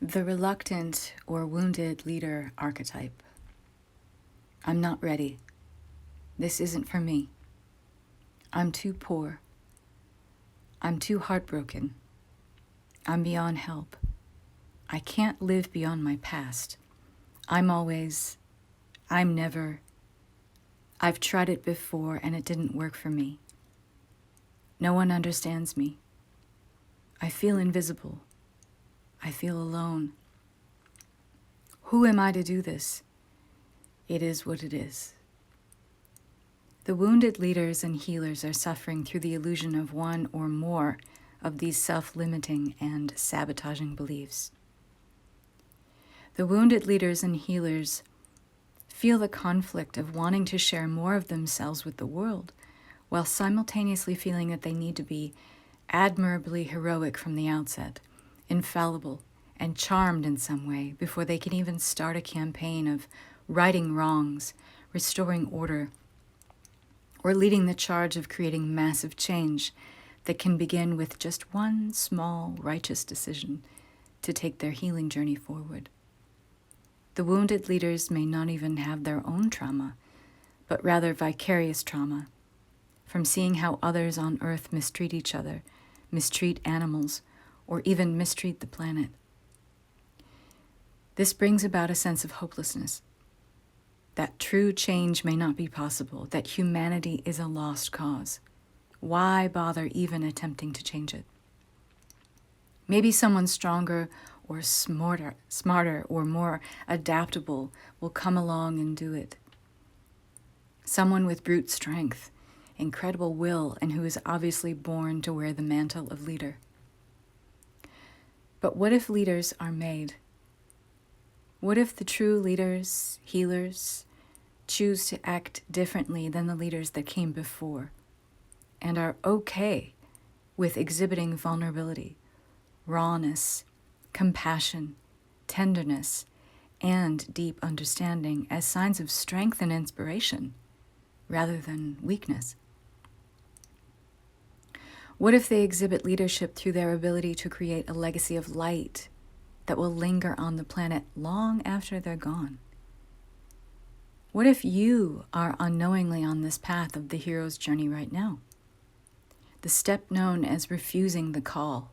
The reluctant or wounded leader archetype. I'm not ready. This isn't for me. I'm too poor. I'm too heartbroken. I'm beyond help. I can't live beyond my past. I'm never. I've tried it before and it didn't work for me. No one understands me. I feel invisible. I feel alone. Who am I to do this? It is what it is. The wounded leaders and healers are suffering through the illusion of one or more of these self-limiting and sabotaging beliefs. The wounded leaders and healers feel the conflict of wanting to share more of themselves with the world, while simultaneously feeling that they need to be admirably heroic from the outset, infallible, and charmed in some way before they can even start a campaign of righting wrongs, restoring order, or leading the charge of creating massive change that can begin with just one small, righteous decision to take their healing journey forward. The wounded leaders may not even have their own trauma, but rather vicarious trauma from seeing how others on earth mistreat each other, mistreat animals, or even mistreat the planet. This brings about a sense of hopelessness, that true change may not be possible, that humanity is a lost cause. Why bother even attempting to change it? Maybe someone stronger or smarter or more adaptable will come along and do it. Someone with brute strength, incredible will, and who is obviously born to wear the mantle of leader. But what if leaders are made? What if the true leaders, healers, choose to act differently than the leaders that came before and are okay with exhibiting vulnerability, rawness, compassion, tenderness, and deep understanding as signs of strength and inspiration rather than weakness? What if they exhibit leadership through their ability to create a legacy of light that will linger on the planet long after they're gone? What if you are unknowingly on this path of the hero's journey right now? The step known as refusing the call.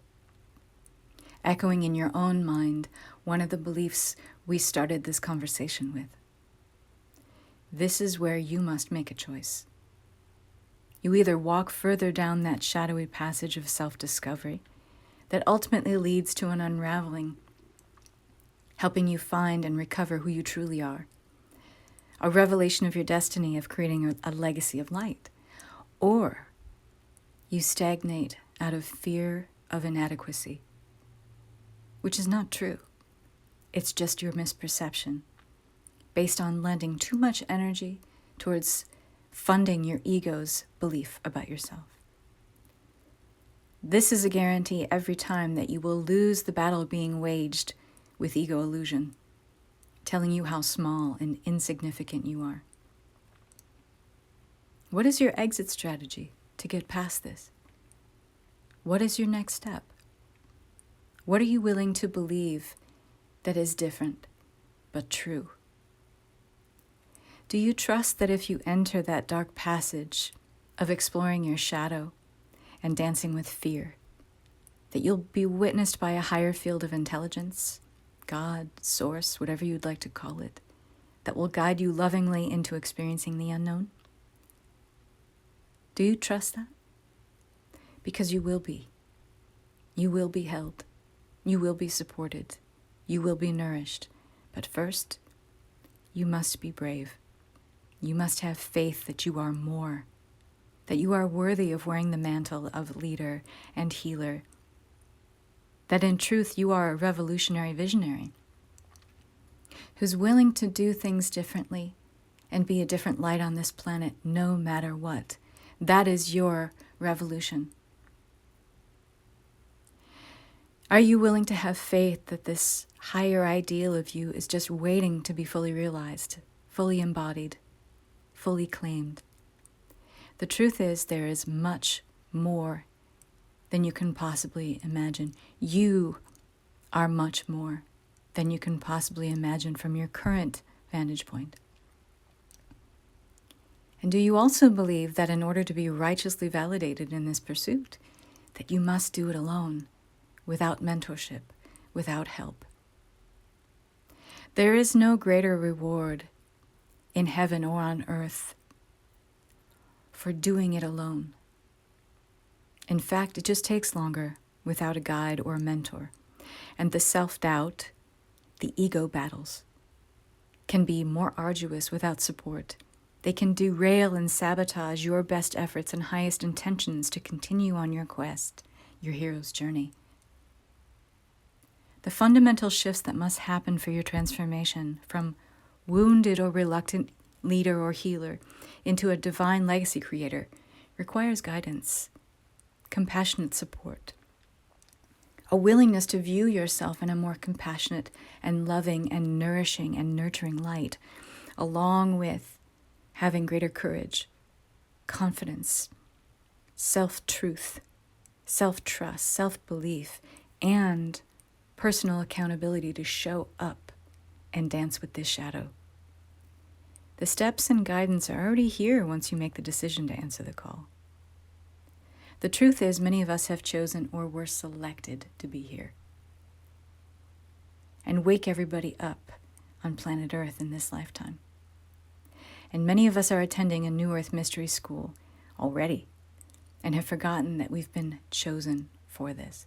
Echoing in your own mind one of the beliefs we started this conversation with. This is where you must make a choice. You either walk further down that shadowy passage of self-discovery that ultimately leads to an unraveling, helping you find and recover who you truly are, a revelation of your destiny of creating a legacy of light, or you stagnate out of fear of inadequacy, which is not true. It's just your misperception, based on lending too much energy towards funding your ego's belief about yourself. This is a guarantee every time that you will lose the battle being waged with ego illusion, telling you how small and insignificant you are. What is your exit strategy to get past this? What is your next step? What are you willing to believe that is different but true? Do you trust that if you enter that dark passage of exploring your shadow and dancing with fear, that you'll be witnessed by a higher field of intelligence, God, source, whatever you'd like to call it, that will guide you lovingly into experiencing the unknown? Do you trust that? Because you will be. You will be held. You will be supported. You will be nourished. But first, you must be brave. You must have faith that you are more, that you are worthy of wearing the mantle of leader and healer, that in truth you are a revolutionary visionary who's willing to do things differently and be a different light on this planet no matter what. That is your revolution. Are you willing to have faith that this higher ideal of you is just waiting to be fully realized, fully embodied, fully claimed? The truth is there is much more than you can possibly imagine. You are much more than you can possibly imagine from your current vantage point? And do you also believe that in order to be righteously validated in this pursuit, that you must do it alone, without mentorship, without help? There is no greater reward in heaven or on earth for doing it alone. In fact, it just takes longer without a guide or a mentor. And the self-doubt, the ego battles, can be more arduous without support. They can derail and sabotage your best efforts and highest intentions to continue on your quest, your hero's journey. The fundamental shifts that must happen for your transformation from wounded or reluctant leader or healer into a divine legacy creator requires guidance, compassionate support, a willingness to view yourself in a more compassionate and loving and nourishing and nurturing light, along with having greater courage, confidence, self-truth, self-trust, self-belief, and personal accountability to show up and dance with this shadow. The steps and guidance are already here once you make the decision to answer the call. The truth is, many of us have chosen or were selected to be here and wake everybody up on planet Earth in this lifetime. And many of us are attending a New Earth Mystery School already and have forgotten that we've been chosen for this.